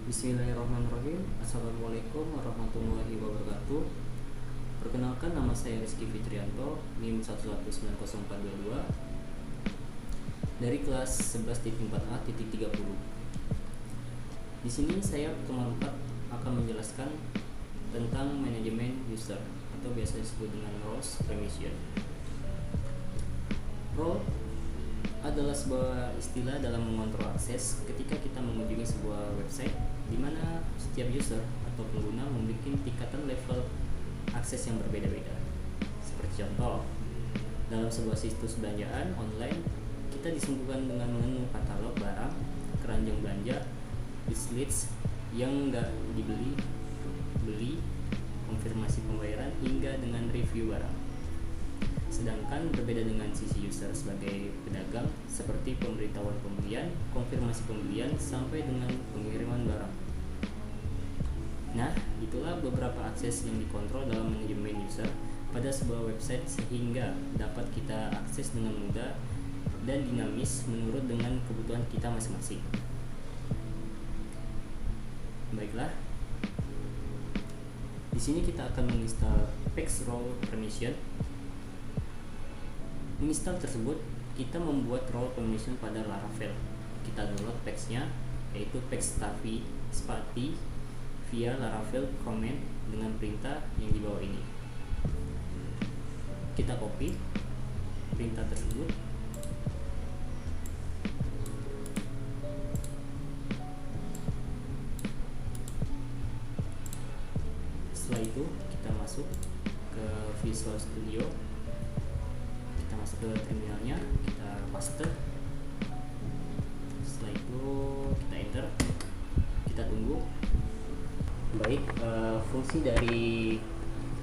Bismillahirrahmanirrahim. Assalamualaikum warahmatullahi wabarakatuh. Perkenalkan, nama saya Rizky Fitrianto, NIM 1190422 dari kelas 11.4a.30. Di sini saya pertemuan 4 akan menjelaskan tentang manajemen user atau biasa disebut dengan roles permission. Role adalah sebuah istilah dalam mengontrol akses ketika kita mengunjungi sebuah website di mana setiap user atau pengguna memiliki tingkatan level akses yang berbeda-beda. Seperti contoh, dalam sebuah situs belanjaan online, kita disuguhkan dengan menu katalog barang, keranjang belanja, wishlist yang nggak dibeli, beli, konfirmasi pembayaran, hingga dengan review barang. Sedangkan berbeda dengan sisi user sebagai pedagang, seperti pemberitahuan pembelian, konfirmasi pembelian, sampai dengan pengiriman barang. Nah, itulah beberapa akses yang dikontrol dalam manajemen user pada sebuah website sehingga dapat kita akses dengan mudah dan dinamis menurut dengan kebutuhan kita masing-masing. Baiklah, di sini kita akan menginstal PEX Role Permission. Menginstal tersebut, kita membuat role permission pada Laravel. Kita download PEX-nya, yaitu PEX Spati via Laravel command dengan perintah yang di bawah ini. Kita copy perintah tersebut. Setelah itu, kita masuk ke Visual Studio. Masuk ke terminalnya, kita paste. Setelah itu kita enter, kita tunggu. Baik, fungsi dari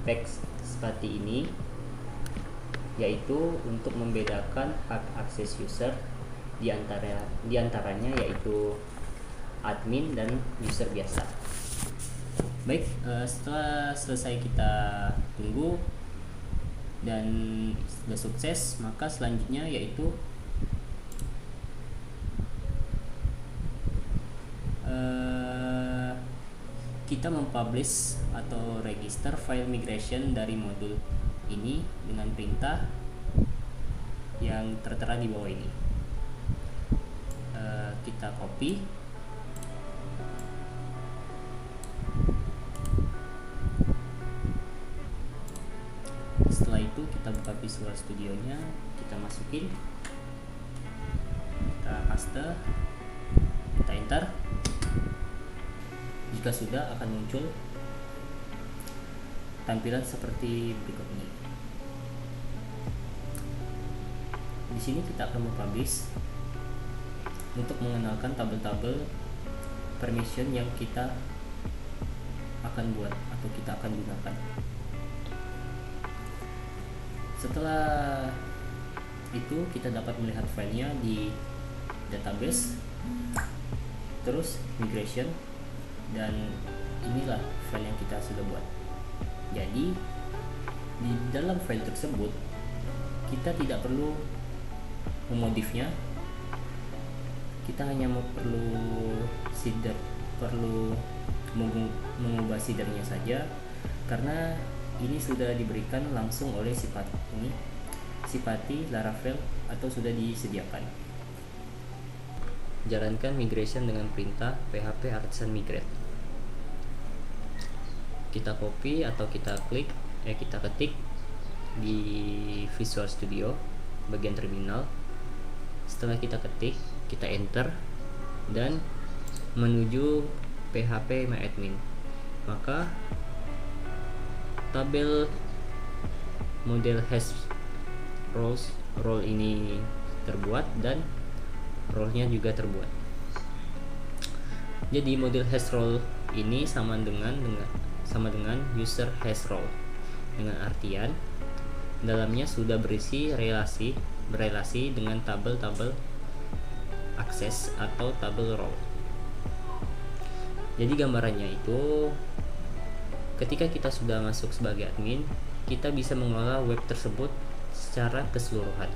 PEX Spati ini yaitu untuk membedakan hak akses user diantaranya yaitu admin dan user biasa. Baik, setelah selesai kita tunggu dan sudah sukses, maka selanjutnya yaitu kita mempublish atau register file migration dari modul ini dengan perintah yang tertera di bawah ini. Kita copy, setelah itu kita buka Visual Studio-nya, kita masukin, kita paste, kita enter. Jika sudah, akan muncul tampilan seperti berikut ini. Di sini kita akan mempublish untuk mengenalkan tabel-tabel permission yang kita akan buat atau kita akan gunakan. Setelah itu, kita dapat melihat filenya di database, terus migration, dan inilah file yang kita sudah buat. Jadi di dalam file tersebut kita tidak perlu memodifnya, kita hanya perlu mengubah seedernya saja, karena ini sudah diberikan langsung oleh Spati Laravel atau sudah disediakan. Jalankan migration dengan perintah php artisan migrate. Kita copy atau kita ketik di Visual Studio bagian terminal. Setelah kita ketik, kita enter dan menuju php myadmin. Maka tabel model hash role ini terbuat dan role-nya juga terbuat. Jadi model hash role ini sama dengan user hash role, dengan artian dalamnya sudah berrelasi dengan tabel-tabel akses atau tabel role. Jadi gambarannya itu, ketika kita sudah masuk sebagai admin, kita bisa mengelola web tersebut secara keseluruhan.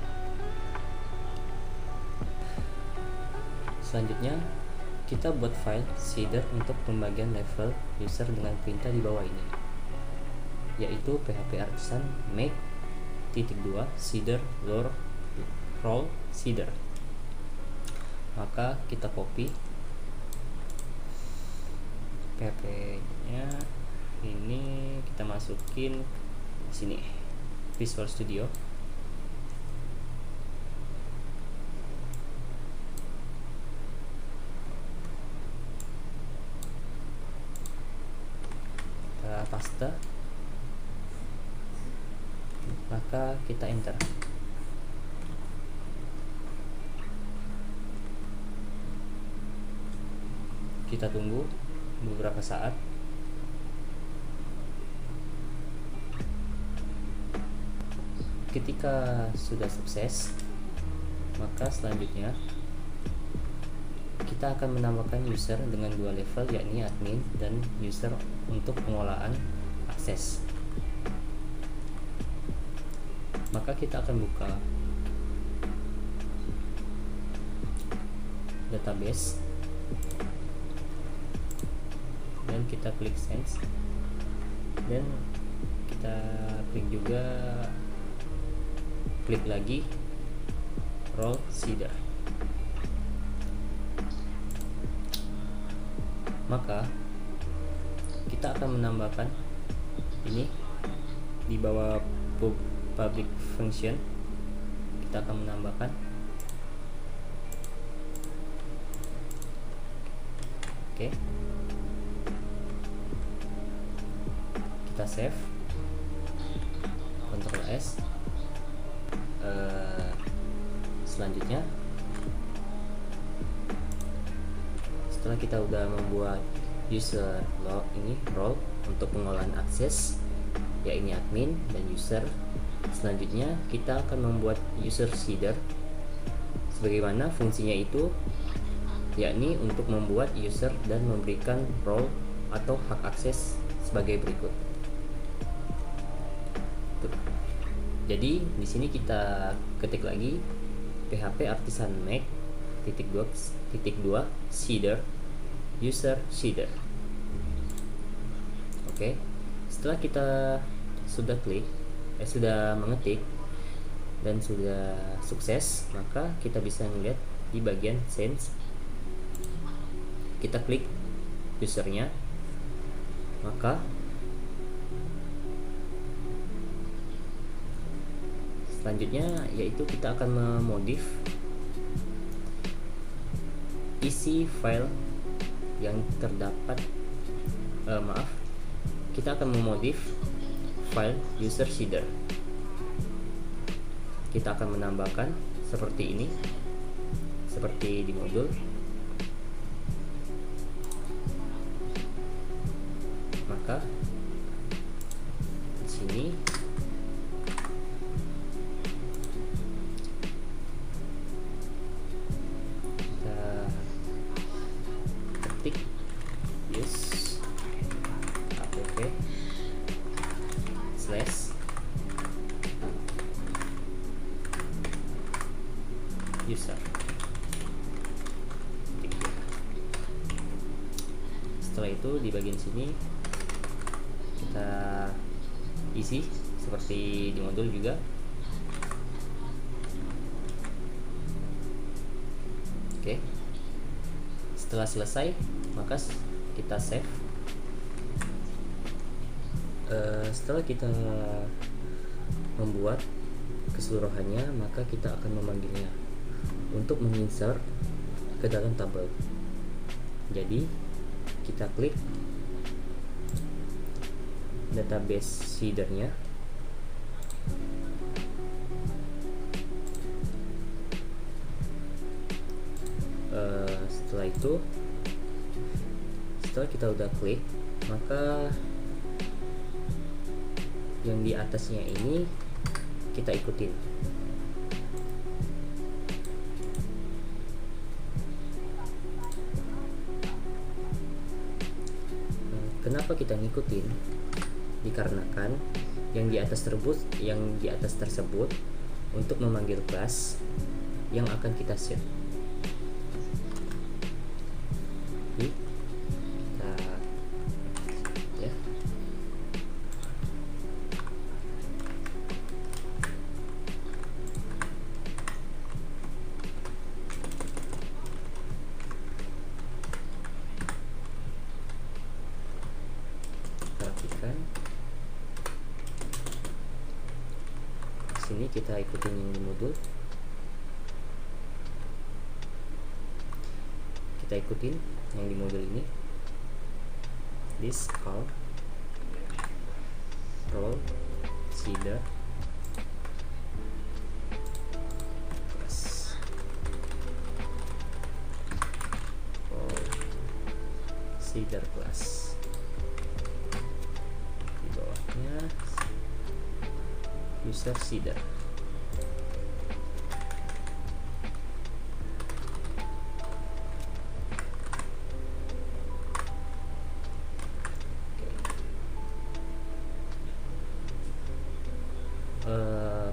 Selanjutnya kita buat file seeder untuk pembagian level user dengan perintah di bawah ini, yaitu php artisan make -2 seeder role seeder. Maka kita copy php nya ini, kita masukin sini Visual Studio. Kita paste, maka kita enter. Kita tunggu beberapa saat. Ketika sudah sukses, maka selanjutnya kita akan menambahkan user dengan 2 level, yakni admin dan user untuk pengolahan akses. Maka kita akan buka database dan kita klik sense, dan kita klik juga klik lagi role seeder. Maka kita akan menambahkan ini di bawah public function. Kita akan menambahkan oke. Kita save, Ctrl S. Selanjutnya, setelah kita udah membuat user role untuk pengolahan akses, yakni admin dan user, selanjutnya kita akan membuat user seeder. Sebagaimana fungsinya itu, yakni untuk membuat user dan memberikan role atau hak akses sebagai berikut. Jadi di sini kita ketik lagi php artisan make -2 seeder user seeder. Oke, setelah kita sudah sudah mengetik dan sudah sukses, maka kita bisa melihat di bagian sense. Kita klik usernya, maka selanjutnya yaitu kita akan memodif isi file yang terdapat, kita akan memodif file user seeder. Kita akan menambahkan seperti ini, seperti di modul. Maka di sini use app slash user. Setelah itu di bagian sini kita isi seperti di modul juga. Oke, setelah selesai maka kita save. Setelah kita membuat keseluruhannya, maka kita akan memanggilnya untuk menginsert ke dalam tabel. Jadi kita klik database seedernya, setelah itu, setelah kita udah klik, maka yang di atasnya ini kita ikutin. Kenapa kita ngikutin? Dikarenakan yang di atas tersebut untuk memanggil kelas yang akan kita set. perhatikan. Sini kita ikutin yang di modul, kita ikutin yang di modul ini. This call role seeder class, role seeder class, di bawahnya user seeder.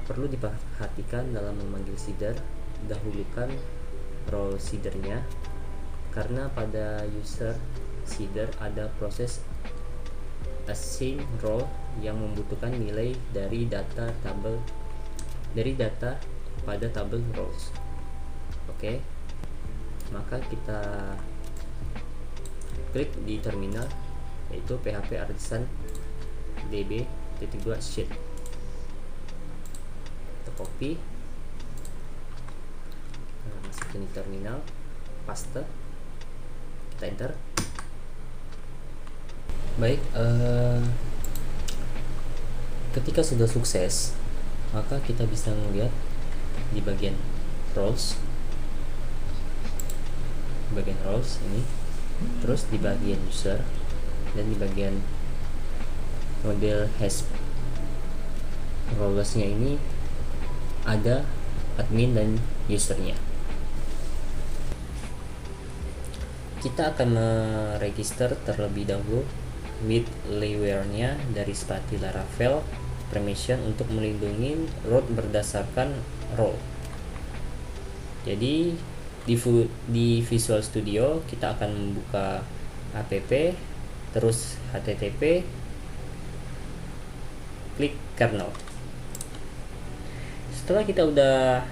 Perlu diperhatikan dalam memanggil seeder, dahulukan role seedernya, karena pada user seeder ada proses assign role yang membutuhkan nilai dari data pada tabel roles. Oke, maka kita klik di terminal, yaitu php artisan db.2 sheet. Copy, masukin di terminal, paste, kita enter. Baik, ketika sudah sukses, maka kita bisa melihat di bagian roles ini, terus di bagian user, dan di bagian model hash rolesnya ini ada admin dan usernya. Kita akan meregister terlebih dahulu with layer-nya dari seperti Laravel permission untuk melindungi root berdasarkan role. Jadi di Visual Studio kita akan membuka app, terus http, klik kernel. Setelah kita udah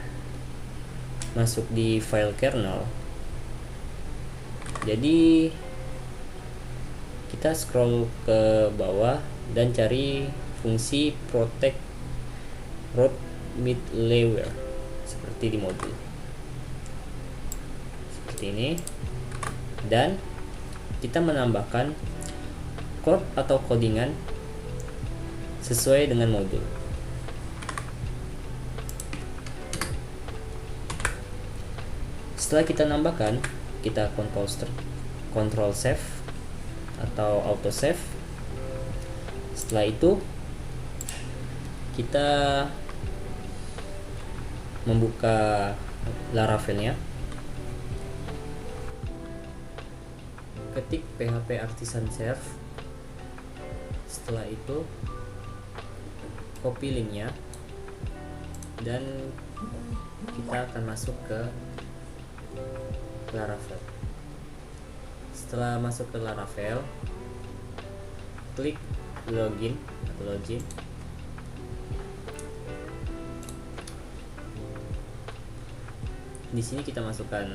masuk di file kernel, jadi kita scroll ke bawah dan cari fungsi protect root with layer seperti di modul seperti ini, dan kita menambahkan code atau codingan sesuai dengan modul. Setelah kita nambahkan, kita control save atau auto save. Setelah itu kita membuka Laravelnya, ketik php artisan serve. Setelah itu copy linknya dan kita akan masuk ke Laravel. Setelah masuk ke Laravel, klik login atau login. Di sini kita masukkan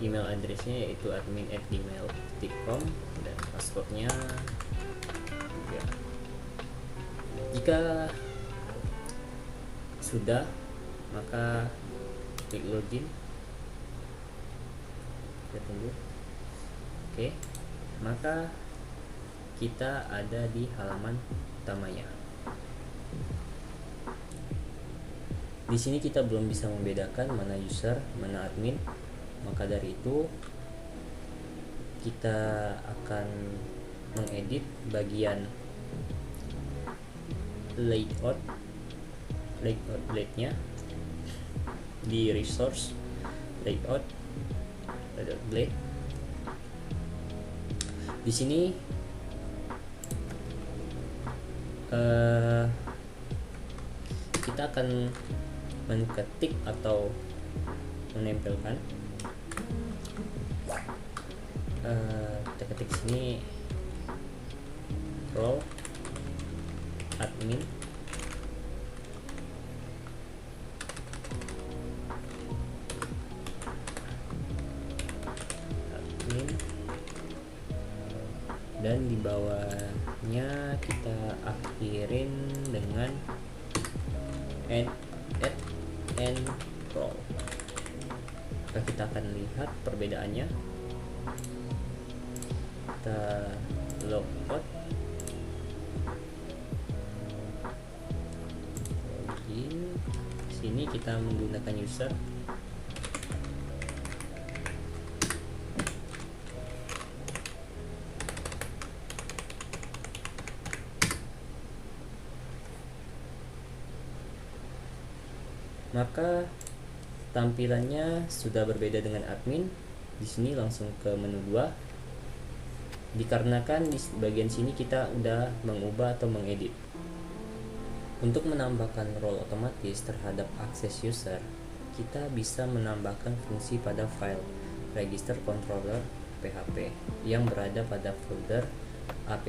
email addressnya, yaitu admin@gmail.com, dan passwordnya juga. Jika sudah, maka klik login. Kita tunggu. Oke, maka kita ada di halaman utamanya. Di sini kita belum bisa membedakan mana user, mana admin. Maka dari itu kita akan mengedit bagian layout blade-nya di resource layout blade. Di sini kita akan menketik atau menempelkan. Kita ketik sini role admin dan di bawahnya kita akhirin dengan add and role. Maka kita akan lihat perbedaannya. Kita logout, login. Sini kita menggunakan user. Maka tampilannya sudah berbeda dengan admin. Di sini langsung ke menu 2. Dikarenakan di bagian sini kita udah mengubah atau mengedit. Untuk menambahkan role otomatis terhadap akses user, kita bisa menambahkan fungsi pada file register controller php yang berada pada folder app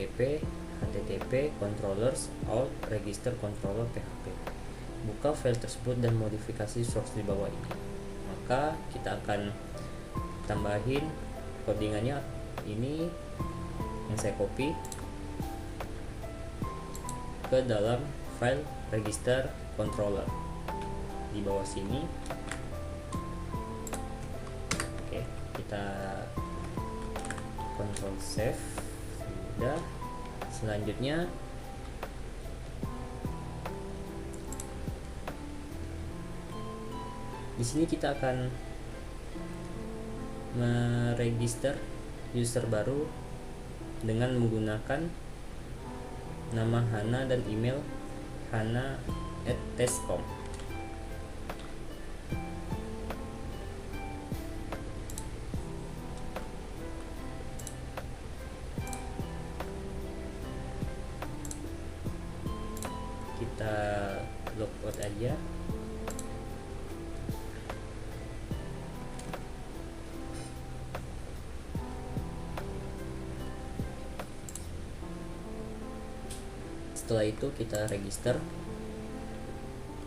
http controllers alt register controller php. Buka file tersebut dan modifikasi source di bawah ini. Maka kita akan tambahin codingannya. Ini yang saya copy ke dalam file register controller di bawah sini. Oke, kita control save. Sudah. Selanjutnya di sini kita akan meregister user baru dengan menggunakan nama Hana dan email hana@test.com. Kita logout aja. Setelah itu kita register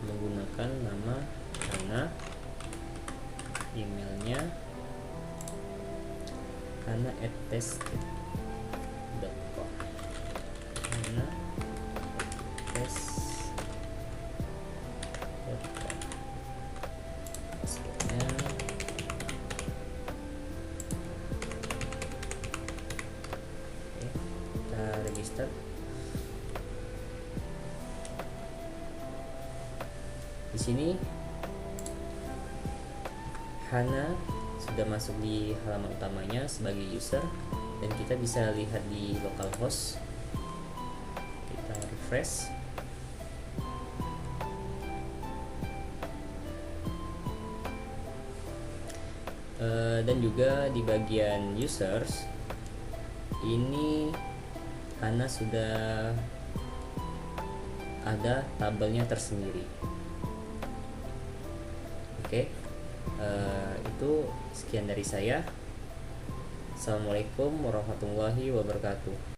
menggunakan nama Hana, emailnya hana@test.com. hana@test.com. Hasilnya kita register. Di sini Hana sudah masuk di halaman utamanya sebagai user dan kita bisa lihat di localhost. Kita refresh. Dan juga di bagian users ini Hana sudah ada tabelnya tersendiri. Oke, itu sekian dari saya. Assalamualaikum warahmatullahi wabarakatuh.